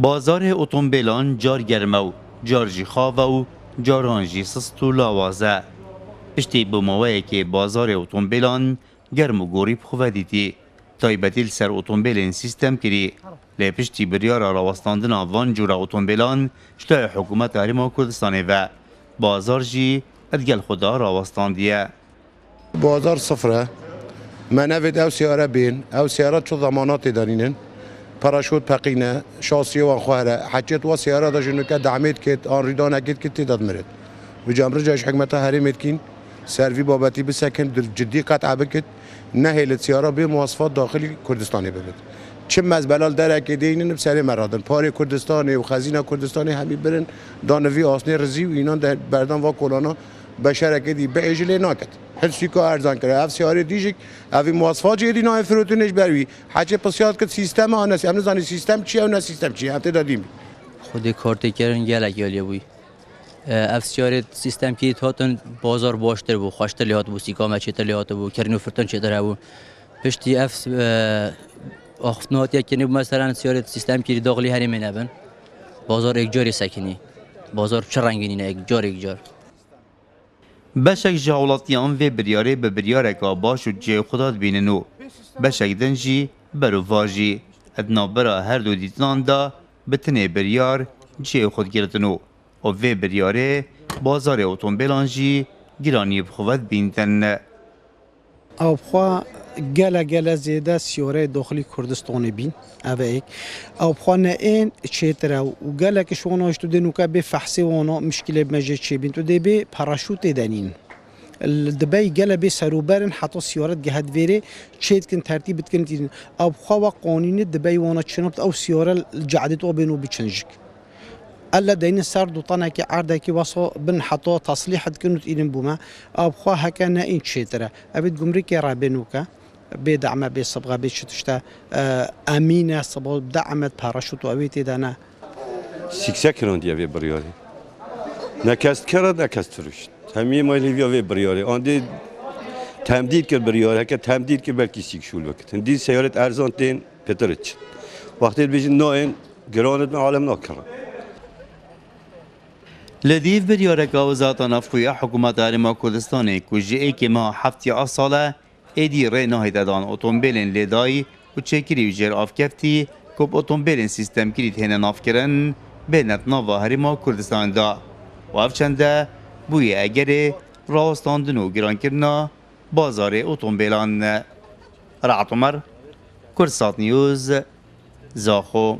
بازار اتومبیلان جار گرمه و جار جی خواه و جاران جی سست و لاوازه. پشتی بوموه که بازار اتومبیلان گرم و گوریب خواه دیدی. تایبتیل سر اتومبیلین سیستم کری. لی پشتی بریار راوستاندن وان جور اتومبیلان شتای حکومت هریما کردستانه و بازار جی ادگل خدا راوستاندیه. بازار صفره. من نوید او سیاره بین او سیاره چو ضمانات دارینن پاراشوت پقینه شاسی و خواره حجت و سیاره داشتن که دعمت کت آن ریدان اکید کت داد مرد و جامر جاش حکمت هریمت کین سروی بابتی بسکن در جدی قطع بکت نه هیلت سیاره به مواصفات داخلی کردستانی ببد چه مزبلال درک دینن بسری مرادن پاره کردستانی و خزینه کردستانی همی برن دانوی آسنی رزی و اینان در بردان و کلانا بشر کدی به اجله ناکت هرچی که ارزان کرده اف سیاره دیجی اوی مواصفات جدی نه فروتونش بروی حجه پسیات که سیستم آنسی هم نزانی سیستم چیه و نه سیستم چیه هم دادیم خودی کارت کردن گلک یالی بوی اف سیاره سیستم کی هاتن بازار باشتر بو خوشتر لیات بو سیکام چه لیات بو کرینو فرتون چه داره بو پشتی اف آخفنات یکی مثلا سیاره سیستم کی داخلی هری منبن بازار یک جاری سکنی بازار چه رنگینی نه یک جار بشک جاولاتیان و بریاره به بریاره که باش و جه خودت بیننو بشک دنجی برو واجی ادنا برا هر دو دیتنان دا بتنه بریار جه خود گرتنو و بریاره بازار اتومبیلان جی گرانی بخوت بینتن او بخوا گله زیاده سیاره داخلی کردستان بین اوه او بخوا نه این چیتره و گله که شما ناشتو دنو که به فحصی وانا مشکل مجد چی بین تو دی به پاراشوت دنین دبی گله به سروبرن حتی سیاره جهت ویره چیت کن ترتیب کن تین او بخوا و قانونی دبی وانا چنبت او سیاره جعدت و بینو بچنجک الا دين سرد وطنا كي عرضه كي وصو بن حطو تصليح كنت إلين بوما أو بخواها كان إن شيترا أبيت جمريكي رابنوكا بدعم بصبغة بشتشتا أمينة صبغة بدعمت باراشوت وأبيتي دانا 80 كيلو دي برياري نكست كرا نكست رشت همي مالي في برياري عندي تمديد كر برياري هكا تمديد كر بلكي سيك شول وقت هندي سيارة أرزان تين بترتش وقت اللي بيجي نوعين جراند من عالم نكرا لدیف بریاره که وزارت نفقوی حکومت هریما کردستان کجی ای که ما هفتی ساله ایدی ری نهید ادان اتومبیلین لیدای و چکری و جر آفکفتی کب اتومبیلین سیستم کلید هنه ناف کرن بینت ناوا هریما کردستان دا و افچنده بوی اگر راستاندن و گران کرنا بازار اتومبیلان رعت عمر کردستان نیوز زاخو